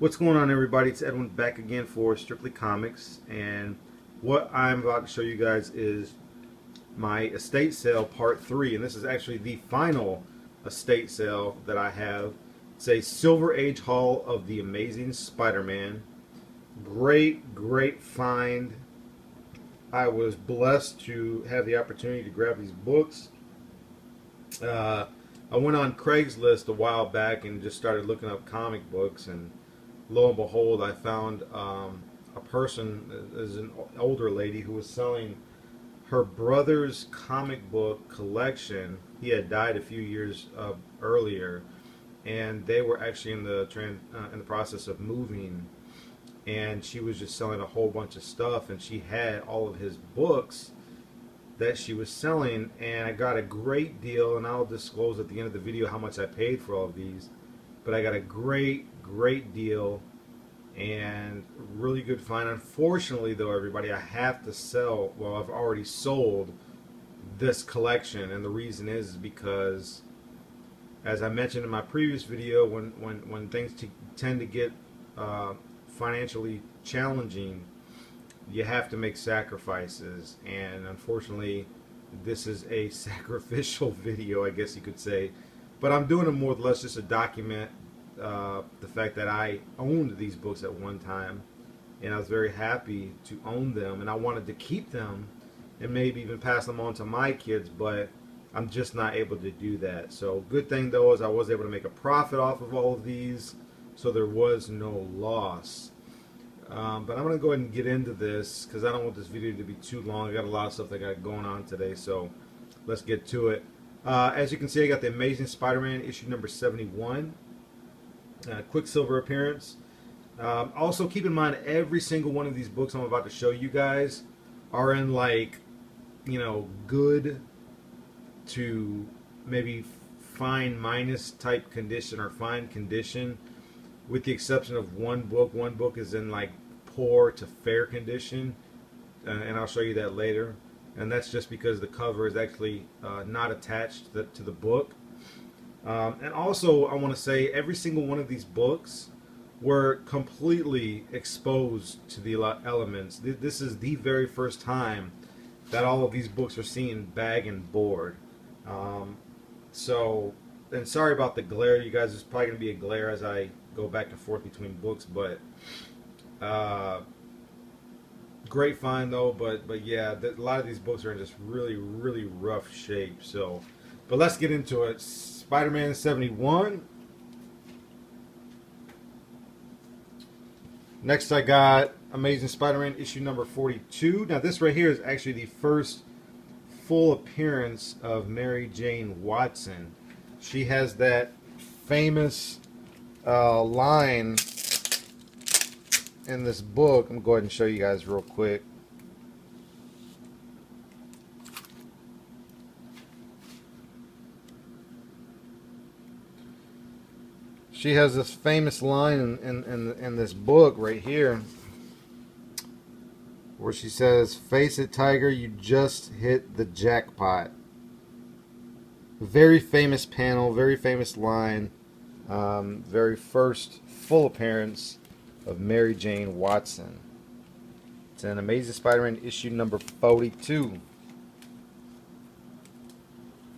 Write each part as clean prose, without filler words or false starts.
What's going on, everybody? It's Edwin back again for Strictly Comics, and what I'm about to show you guys is my estate sale part 3, and this is actually the final estate sale that I have. It's a Silver Age haul of the Amazing Spider-Man. Great find. I was blessed to have the opportunity to grab these books. I went on Craigslist a while back and just started looking up comic books, and lo and behold, I found a person, as an older lady, who was selling her brother's comic book collection. He had died a few years earlier, and they were actually in the process of moving, and she was just selling a whole bunch of stuff, and she had all of his books that she was selling, and I got a great deal, and I'll disclose at the end of the video how much I paid for all of these, but I got a great deal and really good find. Unfortunately though, everybody, I have to sell, well, I've already sold this collection, and the reason is because, as I mentioned in my previous video, when things tend to get financially challenging, you have to make sacrifices, and unfortunately this is a sacrificial video, I guess you could say, but I'm doing it more or less just to document the fact that I owned these books at one time, and I was very happy to own them, and I wanted to keep them and maybe even pass them on to my kids, but I'm just not able to do that. So good thing though is I was able to make a profit off of all of these, so there was no loss. But I'm going to go ahead and get into this because I don't want this video to be too long. I got a lot of stuff that I got going on today, so let's get to it. As you can see, I got the Amazing Spider-Man issue number 71. Quicksilver appearance. Also keep in mind, every single one of these books I'm about to show you guys are in, like, you know, good to maybe fine minus type condition or fine condition, with the exception of one book. One book is in like poor to fair condition, and I'll show you that later, and that's just because the cover is actually not attached to the book. And also, I want to say, every single one of these books were completely exposed to the elements. This is the very first time that all of these books are seen bag and board. So, and sorry about the glare, you guys. There's probably going to be a glare as I go back and forth between books, but great find though. But yeah, a lot of these books are in just really rough shape. So, but let's get into it. Spider-Man 71. Next, I got Amazing Spider-Man issue number 42. Now, this right here is actually the first full appearance of Mary Jane Watson. She has that famous line in this book. I'm going to go ahead and show you guys real quick. She has this famous line in this book right here, where she says, "Face it, Tiger, you just hit the jackpot." Very famous panel, very famous line. Very first full appearance of Mary Jane Watson. It's an Amazing Spider-Man issue number 42.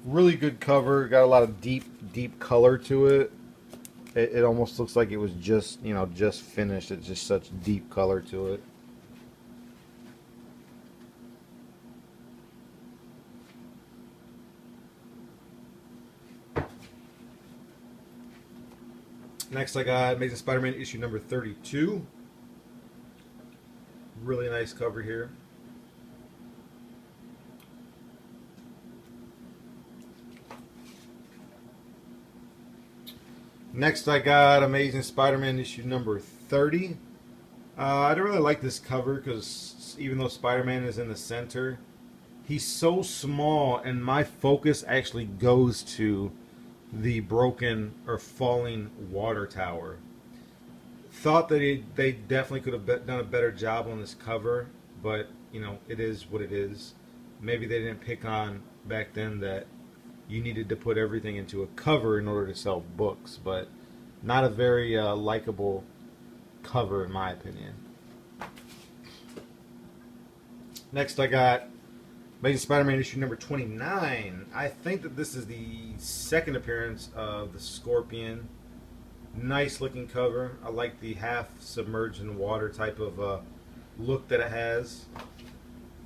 Really good cover. Got a lot of deep color to it. It almost looks like it was just, you know, just finished. It's just such deep color to it. Next, I got Amazing Spider-Man issue number 32. Really nice cover here. Next, I got Amazing Spider-Man issue number 30. I don't really like this cover because even though Spider-Man is in the center, he's so small, and my focus actually goes to the broken or falling water tower. Thought that they definitely could have done a better job on this cover, but you know, it is what it is. Maybe they didn't pick on back then that you needed to put everything into a cover in order to sell books, but not a very likable cover in my opinion. Next I got Amazing Spider-Man issue number 29. I think that this is the second appearance of the Scorpion. Nice looking cover. I like the half submerged in water type of look that it has.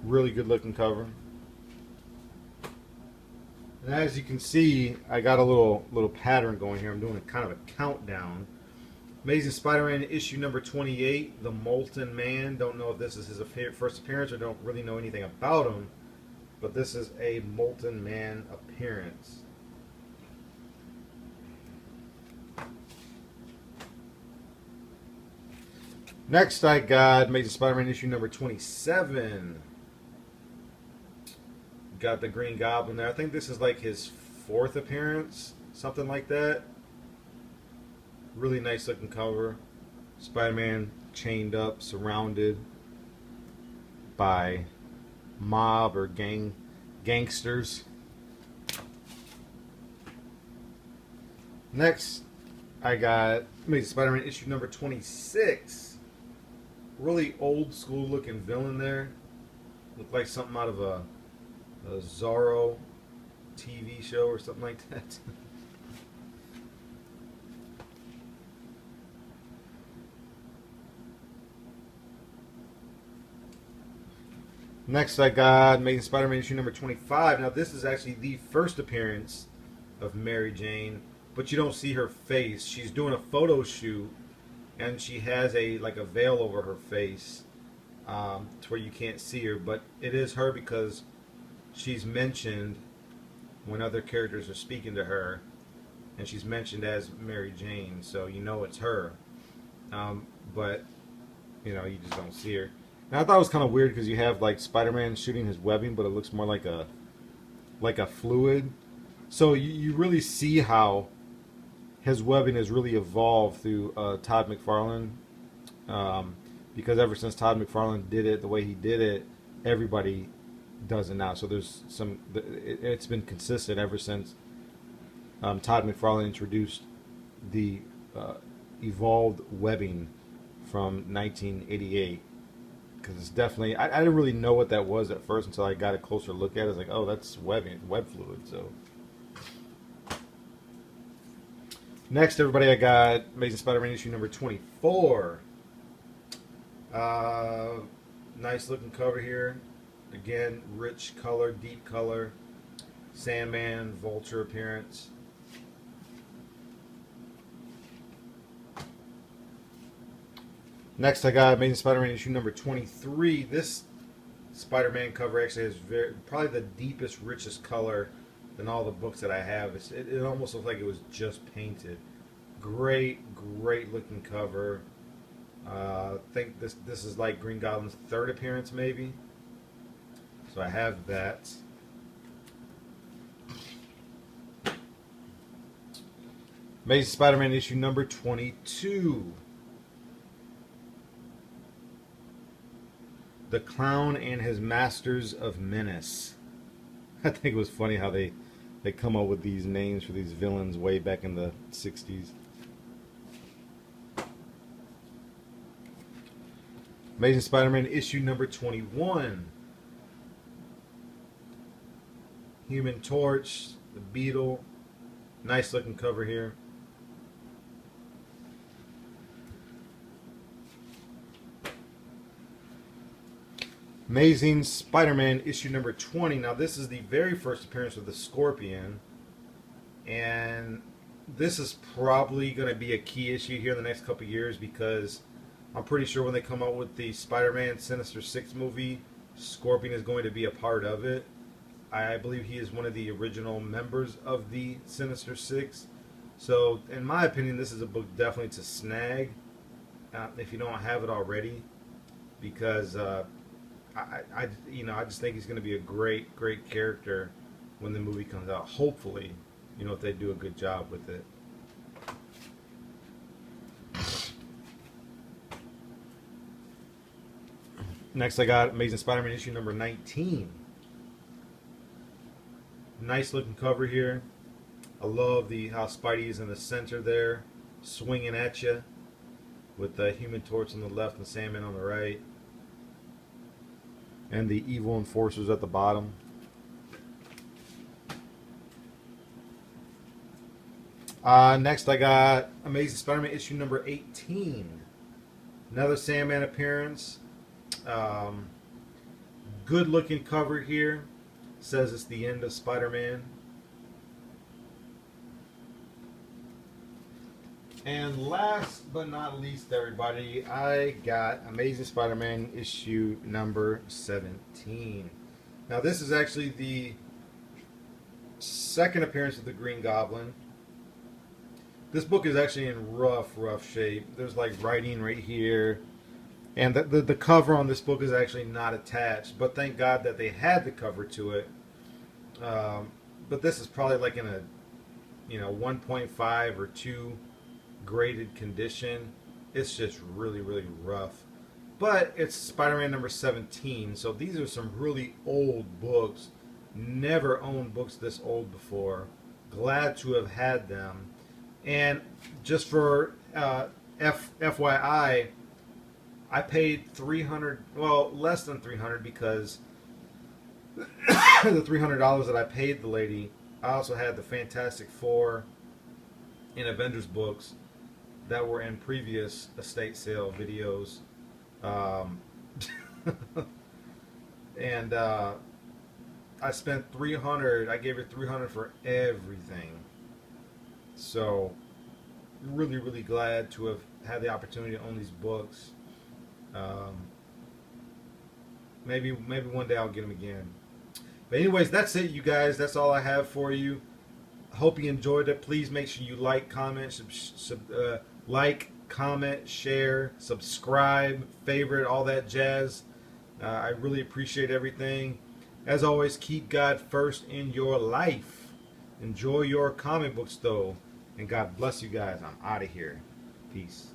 Really good looking cover. And as you can see, I got a little pattern going here. I'm doing a kind of a countdown. Amazing Spider-Man issue number 28, The Molten Man. Don't know if this is his first appearance or don't really know anything about him, but this is a Molten Man appearance. Next I got Amazing Spider-Man issue number 27. Got the Green Goblin there. I think this is like his fourth appearance, something like that. Really nice looking cover. Spider-Man chained up, surrounded by mob or gangsters. Next, I got Amazing Spider-Man issue number 26. Really old school looking villain there. Looked like something out of a Zorro TV show or something like that. Next I got Amazing Spider-Man issue number 25. Now this is actually the first appearance of Mary Jane, but you don't see her face. She's doing a photo shoot and she has like a veil over her face to where you can't see her, but it is her because she's mentioned when other characters are speaking to her, and she's mentioned as Mary Jane, so you know it's her. But you know, you just don't see her. Now I thought it was kind of weird because you have like Spider-Man shooting his webbing, but it looks more like a fluid. So you really see how his webbing has really evolved through Todd McFarlane, because ever since Todd McFarlane did it the way he did it, everybody does it now. So there's it's been consistent ever since Todd McFarlane introduced the evolved webbing from 1988. Because it's definitely, I didn't really know what that was at first until I got a closer look at it. I was like, oh, that's webbing, web fluid. So next, everybody, I got Amazing Spider-Man issue number 24. Nice looking cover here. Again, rich color, deep color. Sandman, Vulture appearance. Next, I got Amazing Spider-Man issue number 23. This Spider-Man cover actually has probably the deepest, richest color than all the books that I have. It almost looks like it was just painted. Great looking cover. I think this is like Green Goblin's third appearance, maybe. So I have that. Amazing Spider-Man issue number 22. The Clown and His Masters of Menace. I think it was funny how they come up with these names for these villains way back in the 60s. Amazing Spider-Man issue number 21. Human Torch, the Beetle. Nice looking cover here. Amazing Spider-Man issue number 20. Now this is the very first appearance of the Scorpion, and this is probably going to be a key issue here in the next couple of years, because I'm pretty sure when they come out with the Spider-Man Sinister Six movie, Scorpion is going to be a part of it. I believe he is one of the original members of the Sinister Six. So in my opinion, this is a book definitely to snag if you don't have it already, because I just think he's going to be a great character when the movie comes out. Hopefully, if they do a good job with it. Next, I got Amazing Spider-Man issue number 19. Nice looking cover here. I love how Spidey is in the center there, swinging at you. with the Human Torch on the left and Sandman on the right, and the evil enforcers at the bottom. Next I got Amazing Spider-Man issue number 18. Another Sandman appearance. Good looking cover here. Says it's the end of Spider-Man. And last but not least, everybody, I got Amazing Spider-Man issue number 17. Now this is actually the second appearance of the Green Goblin. This book is actually in rough shape. There's like writing right here. And the cover on this book is actually not attached. But thank God that they had the cover to it. But this is probably like in a 1.5 or 2 graded condition. It's just really rough. But it's Spider-Man number 17. So these are some really old books. Never owned books this old before. Glad to have had them. And just for FYI, I paid $300, well, less than $300, because the $300 that I paid the lady, I also had the Fantastic Four and Avengers books that were in previous estate sale videos. And I spent $300. I gave her $300 for everything. So, really glad to have had the opportunity to own these books. Maybe one day I'll get them again. But anyways, that's it, you guys. That's all I have for you. Hope you enjoyed it. Please make sure you like, comment, share, subscribe, favorite, all that jazz. I really appreciate everything. As always, keep God first in your life. Enjoy your comic books, though. And God bless you guys. I'm out of here. Peace.